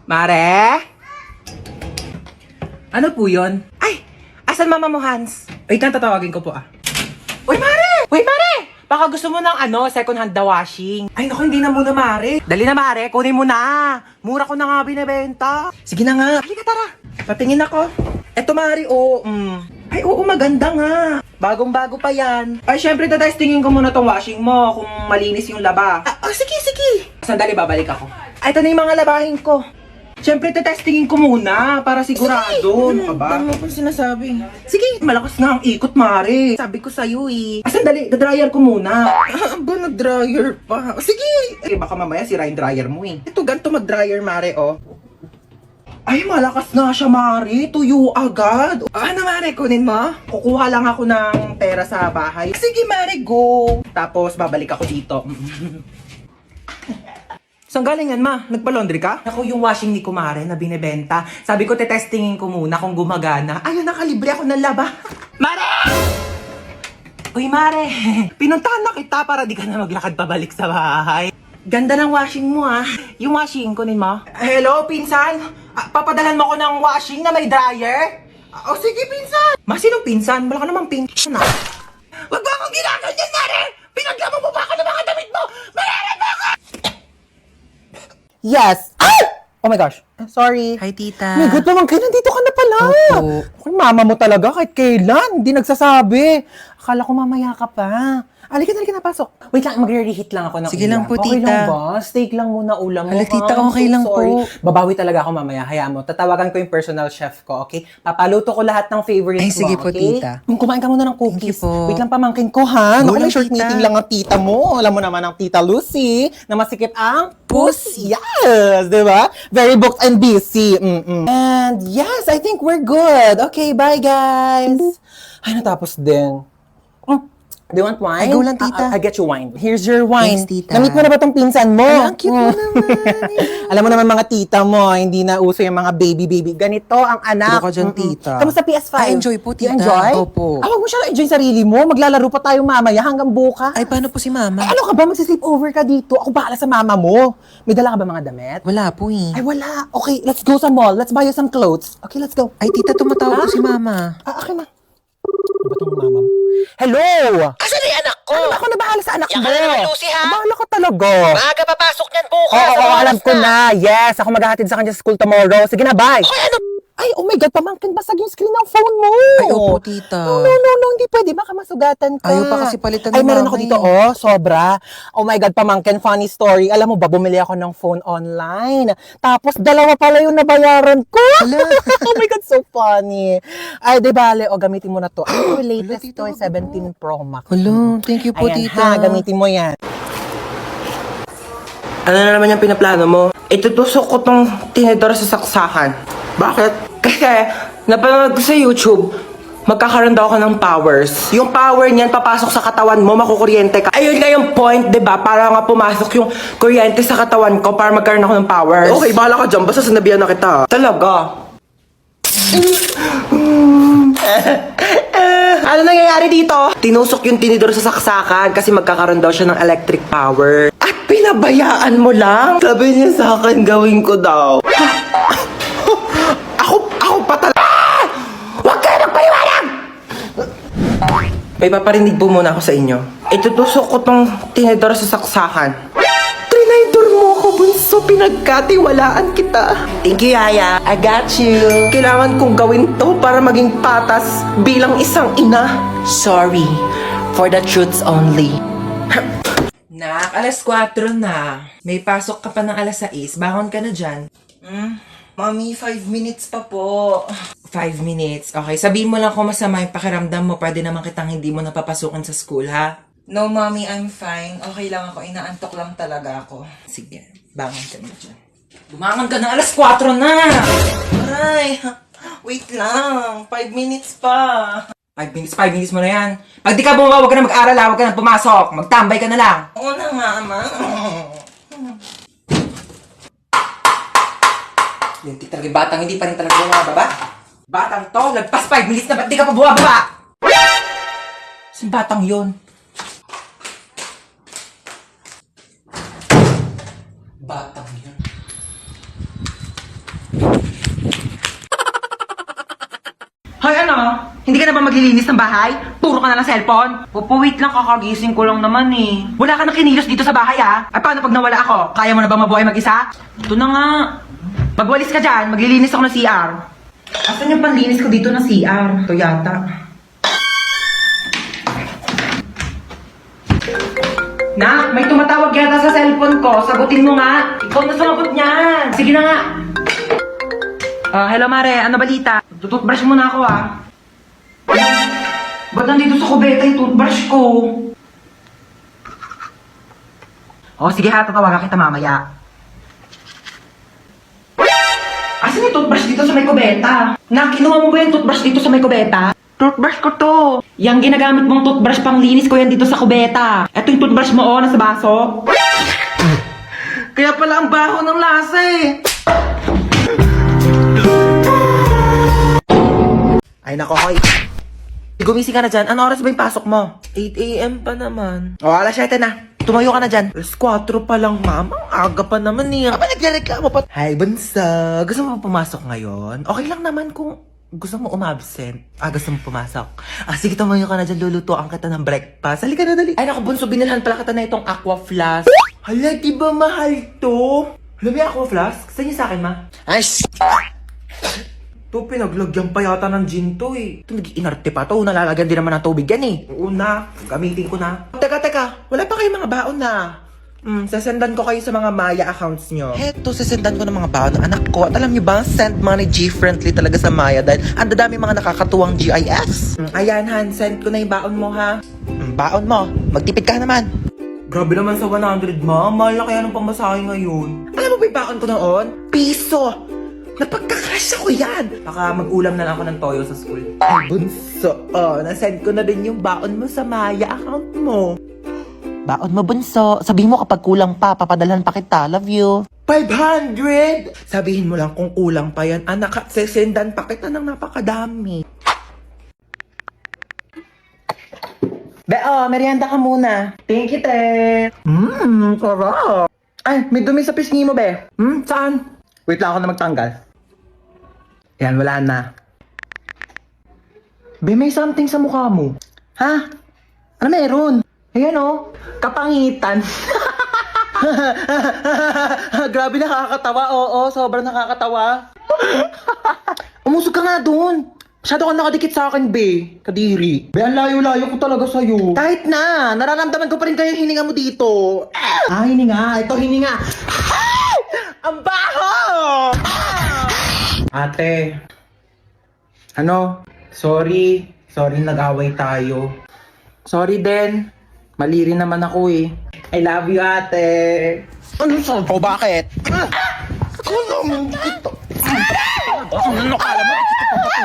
Mare? Ano po yun? Ay! Asan mama mo, Hans? Wait lang, tatawagin ko po Uy, Mare! Uy, Mare! Baka gusto mo ng second hand na washing. Ay, naku, hindi na muna, Mare. Dali na, Mare. Kunin mo na. Mura ko na nga binibenta. Sige na nga. Halika, tara. Patingin ako. Eto, Mare, Ay, oo, maganda nga. Bagong-bago pa yan. Ay, syempre, tatestingin ko muna tong washing mo kung malinis yung laba. Sige, sige. Sandali, babalik ako. Ay, ito na yung mga labahin ko. Syempre, tetestingin ko muna para sigurado. Ano ka ba? Dami mo pang sinasabi. Sige, malakas nga ang ikot, Mare. Sabi ko sa'yo sandali, dryer ko muna. Ba, nag-dryer pa? Sige! Baka mamaya sira yung dryer mo Ito, ganito mag-dryer, Mare, Ay, malakas nga siya, Mare. Tuyo agad. Ano, Mare? Kunin mo? Kukuha lang ako ng pera sa bahay. Sige, Mare, go. Tapos, babalik ako dito. Saan galing yan, ma? Nagpa-laundry ka? Ako yung washing ni Kumare na binibenta. Sabi ko, tetestingin ko muna kung gumagana. Ayun, nakalibre ako ng laba. Mare! Uy, Mare. Pinuntahan na kita para di ka na maglakad pabalik sa bahay. Ganda ng washing mo, Yung washing, kunin mo. Hello, pinsan? Papadalan mo ko ng washing na may dryer? Sige, pinsan. Ma, sinong pinsan? Wala ka namang pinsan, Wag mo akong ginaganyan, Mare! Pinaglamo mo ba ako ng mga damit mo? Mare, bakit? Yes! Ay! Oh my gosh. Sorry. Hi, tita. My God naman kayo, nandito ka na pala. Opo. Kung mama mo talaga, kahit kailan, hindi nagsasabi. Akala ko mamaya ka pa. Halika na, pasok. Wait lang, magre-reheat lang ako ng Sige ulam. lang po, Okay tita. lang ba? Steak lang muna ulam mo. Hala, tita, I'm okay lang sorry. po. Babawi talaga ako mamaya. Hayaan mo. Tatawagan ko yung personal chef ko, okay? Papaluto ko lahat ng favorites Ay, mo, sige po, okay? tita. Kumain ka muna ng cookies. Thank you po. Wait lang, pamangkin ko, ha? Go Naku, lang, may short tita. meeting lang ang tita mo. Alam mo naman ang tita Lucy na masikip ang pussy. Yes, di ba? Very booked and busy. And yes, I think we're good. Okay, bye guys. Ay, natapos din. Do you want wine? Ay, go lang, tita. I'll get you wine. Here's your wine. Thanks, tita. Namit mo na ba tong pinsan mo? Ay, ang cute mo naman. Alam mo naman mga tita mo, hindi na uso yung mga baby. Ganito ang anak. True ka dyan, tita. Kamusta PS5? Ay, enjoy po, tita. You enjoy? Opo. Huwag mo siya enjoy sarili mo. Maglalaro pa tayo mamaya hanggang bukas. Ay, paano po si mama? Ay, ano ka ba? Magsisleep over ka dito. Ako bahala sa mama mo. May dala ka ba mga damit? Wala po Ay, wala. Okay, let's go sa mall. Let's buy you some clothes. Okay, let's go. Ay, tita, tumatawag po si mama. Okay na. Ano ba itong mama mo? Hello! Asan na yung anak ko? Ano ba ako na bahala sa anak Yan mo? ka na naman, Lucy, ha? Bahala ka talaga. Maaga papasok niyan bukas. Oo, Anong oras alam ko na. Yes, ako maghahatid sa kanya sa school tomorrow. Sige na, bye. Okay, ano? Ay, oh my God, pamangkin, basag yung screen ng phone mo. Ay, opo, tita. No, hindi pwede. Baka masugatan ka. Ayaw pa kasi palitan Ay, ng meron mama ako dito, eh. sobra. Oh my God, pamangkin, funny story. Alam mo ba, bumili ako ng phone online. Tapos, dalawa pala yung nabayaran ko. Hala. Oh my God, so funny. Ay, di bale, gamitin mo na to. Ay, latest tita, to, wag 17 Pro Max. Hello, thank you po, Ayan, tita. gamitin mo yan. Ano na naman yung pinaplano mo? Itutusok ko tong tinidor sa saksakan. Bakit? Kasi napanood ko sa YouTube, magkakaroon daw ako ng powers. Yung power niyan, papasok sa katawan mo, makukuryente ka. Ayun nga yung point, di ba? Para nga pumasok yung kuryente sa katawan ko para magkaroon ako ng powers. Okay, bahala ka dyan. Basta sinabihan na kita. Talaga? Ano nangyayari dito? Tinusok yung tinidor sa saksakan kasi magkakaroon daw siya ng electric power. At pinabayaan mo lang? Sabi niya sa akin, gawin ko daw. Ako pa talaga. Huwag kayo magpaliwanag! May paparinig po muna ako sa inyo. Itutusok ko tong tinidor sa saksakan. Trinidor mo ako, bunso. Pinagkatiwalaan kita. Thank you, Yaya. I got you. Kailangan kong gawin to para maging patas bilang isang ina. Sorry. For the truths only. Nak, alas 4 na. May pasok ka pa ng alas 6. Bangon ka na dyan. Mami, 5 minutes pa po. 5 minutes. Okay, sabihin mo lang kung masama yung pakiramdam mo. Pwede naman kitang hindi mo napapasukan sa school, ha? No, Mami, I'm fine. Okay lang ako. Inaantok lang talaga ako. Sige, bangon ka na dyan. Bumangon ka na, alas 4 na! Aray, wait lang. 5 minutes pa. 5 minutes mo na yan. Pag di ka bumaba, huwag ka na mag-aral, ha? Huwag ka na pumasok. Magtambay ka na lang. Oo na nga, Ma. Yung talagang batang hindi pa rin talaga bumababa. Batang to, lagpas 5 minutes na, ba't di ka pa bumababa? Saan batang yun? Batang yun. Hindi ka na ba maglilinis ng bahay? Puro ka na ng cellphone? Opo, wait lang, kakagising ko lang naman eh. Wala ka nang kinilos dito sa bahay ah. Ay, paano pag nawala ako? Kaya mo na ba mabuhay mag-isa? Ito na nga. Magwalis ka dyan, maglilinis ako ng CR. Asan yung panlinis ko dito ng CR? Ito yata. Nak, may tumatawag yata sa cellphone ko. Sagutin mo nga. Ikaw na sumagot niyan. Sige na nga. Hello Mare, ano balita? Tututbrush muna ako ah. Ba't nandito sa kubeta yung toothbrush ko? Sige ha, tatawagan kita mamaya. Asan yung toothbrush dito sa may kubeta? Kinuha mo ba yung toothbrush dito sa may kubeta? Toothbrush ko to. Yang ginagamit mong toothbrush pang linis ko yan dito sa kubeta. Ito yung toothbrush mo nasa baso. Kaya pala ang baho ng lasa eh. Ay nako, hoy. Gumising ka na dyan. Ano oras ba yung pasok mo? 8 a.m. pa naman. Alas 7 na. Tumayo ka na dyan. Alas 4 pa lang, mama. Aga pa naman eh. Aba, nagreklamo pa. Hi, Bunsa. Gusto mo pumasok ngayon? Okay lang naman kung gusto mo umabsent. Gusto mo pumasok. Sige, tumayo ka na dyan. Lulutuan kita ng breakfast. Halika na, dali. Ay naku, Bunso, binilhan pala kita na itong aqua flask. Hala, di ba mahal to? Hala, may aqua flask? Saan niyo sa akin, ma? Ay, Ito, pinaglagyan pa yata ng gin to eh. Ito, nag-inarte pa to. Nalalagyan din naman ng tubig yan eh. Oo na, gamitin ko na. Teka, wala pa kayong mga baon na. Sasendan ko kayo sa mga Maya accounts nyo. heto, sasendan ko ng mga baon ng anak ko. At alam niyo ba, send money G-friendly talaga sa Maya dahil ang dadami mga nakakatuwang GIS. Ayan, Han, send ko na yung baon mo, ha? Baon mo, magtipid ka naman. Grabe naman sa 100, ma. Mahal na kaya ng pamasahe ngayon. Alam mo ba yung baon ko noon? Piso! Napagkakasya ko yan! Baka mag-ulam na lang ako ng toyo sa school. Ay, Bunso, nasend ko na din yung baon mo sa Maya account mo. Baon mo, Bunso. Sabihin mo kapag kulang pa, papadalhan pa kita. Love you. 500! Sabihin mo lang kung kulang pa yan. Anak, sesendan pa kita ng napakadami. Be, merienda ka muna. Thank you, te. Sarap. Ay, may dumi sa pisngi mo, be. Saan? Wait lang ako na magtanggal. Yan, wala na. Be, may something sa mukha mo. Ha? Ano meron? Ayan oh, kapangitan. Grabe, nakakatawa. Oo, sobrang nakakatawa. Umusog ka nga doon. Masyado ka nakadikit sa akin, be. Kadiri. Be, ang layo-layo ko talaga sa'yo. Kahit na, nararamdaman ko pa rin kayo hininga mo dito. Hininga. Ito, hininga. Ang baho! Ate. Ano? Sorry. Sorry, nag-away tayo. Sorry din. Mali rin naman ako eh. I love you, ate. Ano sa ko? Bakit? Ano kala mo?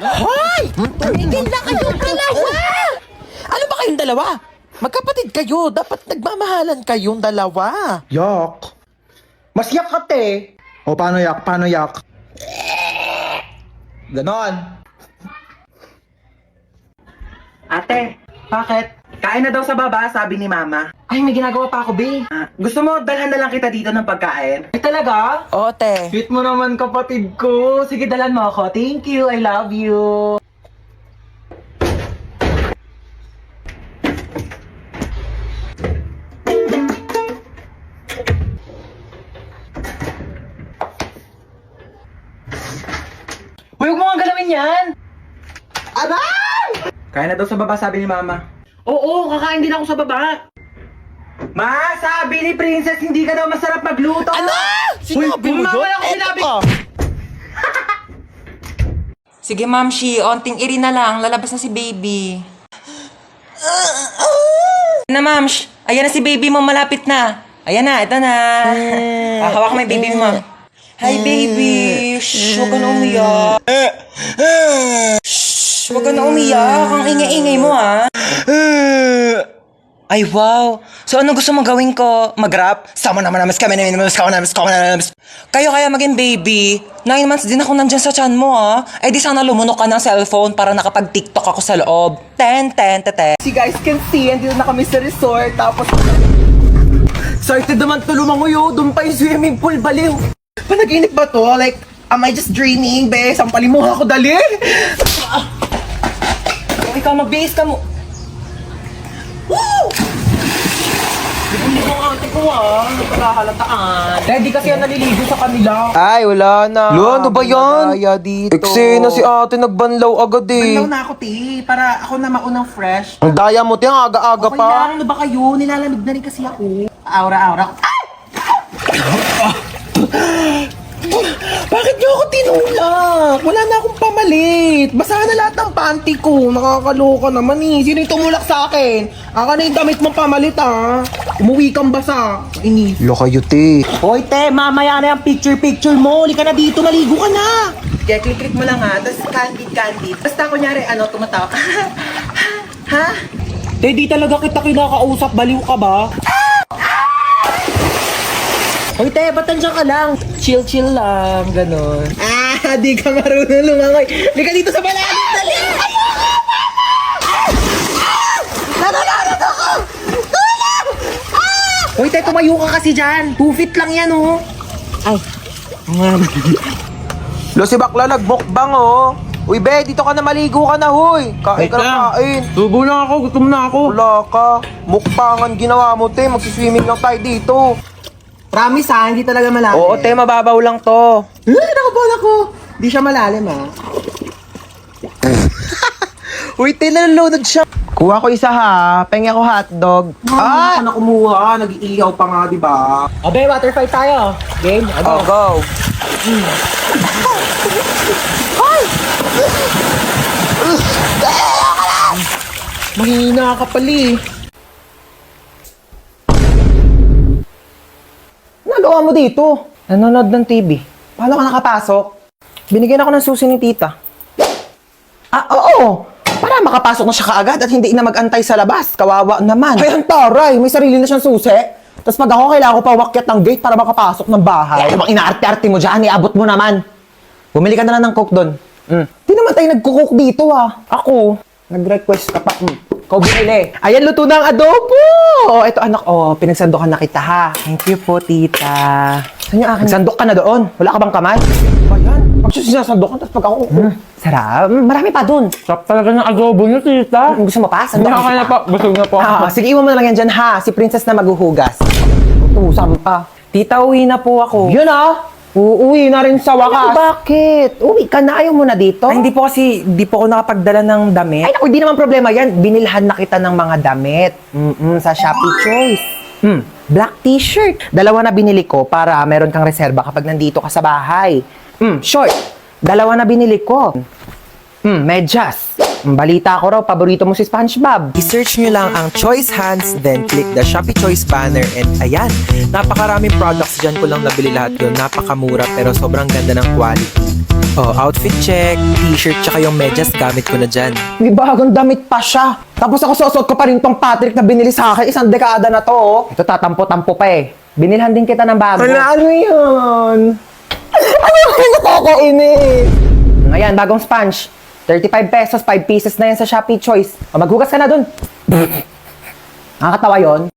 Hoy! Tumigil na kayong dalawa! Ano ba kayong dalawa? Magkapatid kayo. Dapat nagmamahalan kayong dalawa. Yak. Mas yak ka, te. O, paano yak? Paano yak? Ganon. Ate, bakit? Kain na daw sa baba, sabi ni Mama. Ay, may ginagawa pa ako, be. Gusto mo, dalhan na lang kita dito ng pagkain? Ay, talaga? Oo, te. Sweet mo naman, kapatid ko. Sige, dalhan mo ako. Thank you, I love you. Huwag mo nga galawin yan! Aray! Kaya na daw sa baba, sabi ni Mama. Oo, kakain din ako sa baba. Ma, sabi ni Princess, hindi ka daw masarap magluto. Ano? Sinabi mo yun? wala akong sinabi. Sige, Ma'am Shi, onting iri na lang. Lalabas na si baby. Na, Ma'am Shi. Ayan na si baby mo, malapit na. Ayan na, ito na. Hawak mo yung baby mo. Hi, baby. Shh, huwag ka na umiyak. Shh, huwag ka na umiyak. Ang ingay-ingay mo, ha? Ay, wow. So, ano gusto mo gawin ko? Mag-rap? Sama naman namin kami Kayo kaya maging baby. 9 months din ako nandyan sa chan mo, ah. Eh di sana lumunok ka ng cellphone para nakapag-tiktok ako sa loob. You guys can see, andito na kami sa resort. Tapos, excited naman to lumanguyo. Doon pa yung swimming pool, baliw. Panaginip ba to? Like, am I just dreaming, be? Sampalin mo ako, dali. ikaw magbihis ka mo. Hindi ko ang ate ko nagpagkakalataan. Daddy kasi yan naliligo sa kanila. Ay, wala na. Lo, ano ba yan? Kaya dito. Eksena si ate, nagbanlaw agad eh. Banlaw na ako, te. Para ako na maunang fresh. Ang daya mo, tiyang aga-aga Okay pa. lang, ano ba kayo? Nilalamig na rin kasi ako. Aura-aura. Bakit niyo ako tinulak? Wala na akong pamalit. Basa na lahat ng panty ko. Nakakaloka naman eh. Sino yung tumulak sa akin? Aka na yung damit mong pamalit ah. Umuwi kang basa. Inis. Lo kayo, te. Hoy, te, mamaya na yung picture-picture mo. Huli ka na dito, maligo ka na. Kaya click mo lang ha, tapos candid. Basta kunyari, tumatawa. Ha? Te, di talaga kita kinakausap. Baliw ka ba? Hoy, te, ba't nandiyan ka lang? Chill-chill lang, ganon. Di ka marunong lumangoy. Hindi ka dito sa malalim. Dali! Hoy, te, tumayo ka kasi dyan. 2 feet lang yan, oh. Ay. Lo, si bakla nagmukbang oh. Uy, be, dito ka na maligo ka na, huy. Kain ka na kain. Subo na ako, gutom na ako. Wala ka. Mukbangan ginawa mo, te. Magsiswimming lang tayo dito. Promise ha, hindi talaga malalim. Oo, te, mababaw lang to. Nakabala ko. Di siya malalim ha. Uy, te, nalulunod siya. Kuha ko isa ha. Pengi ako hotdog. Ah! Ano kumuha? Nag-iihaw pa nga, di ba? Abe, water fight tayo. Game? Oh, go. Mahina ka pali. Nagawa mo dito? Nanonood ng TV. Paano ka nakapasok? Binigyan ako ng susi ni tita. Ah, oo! Para makapasok na siya kaagad at hindi na mag-antay sa labas. Kawawa naman. Ay, ang taray! May sarili na siyang susi. Tapos pag ako, kailangan ko pa umakyat ng gate para makapasok ng bahay. Ano bang inaarte-arte mo dyan? Iabot mo naman. Bumili ka na lang ng coke doon. Di naman tayo nagkukook dito ah. Ako, nag-request ka pa. Ikaw bumili. Ayan, luto na ang adobo! Ito anak, pinagsandokan na kita ha. Thank you po, tita. Saan yung akin? Nagsandok ka na doon. Wala ka bang kamay? Ba yan? Pag sinasandokan, tapos pag ako... Sarap. Marami pa dun. Sarap talaga ng adobo niyo, tita. Gusto mo pa? Sandok Hindi, okay na po. Busog na po. Sige, iwan mo na lang yan dyan ha. Si Princess na maghuhugas. Tusan pa. Tita, uwi na po ako. Yun ah! Uuwi na rin sa wakas. Bakit? Uwi ka na. Ayaw mo na dito? Ay, hindi po ako nakapagdala ng damit. Ay, naku, hindi naman problema yan. Binilhan na kita ng mga damit. Sa Shopee Choice. Black t-shirt. 2 na binili ko para meron kang reserba kapag nandito ka sa bahay. Short. 2 na binili ko. Medyas. Balita ko raw, paborito mo si SpongeBob. I-search nyo lang ang Choice Hands, then click the Shopee Choice banner, and ayan, napakaraming products dyan ko lang nabili lahat yun. Napakamura pero sobrang ganda ng quality. Outfit check, t-shirt, tsaka yung medyas gamit ko na dyan. May bagong damit pa siya. Tapos ako susot ko pa rin tong Patrick na binili sa akin. 1 dekada na to, oh. Ito tatampo-tampo pa eh. Binilhan din kita ng bago. Ano yun? Ano yung nakakainis? Ayan, bagong sponge. 35 pesos, 5 pieces na yan sa Shopee Choice. Maghugas ka na dun. Nakakatawa yun.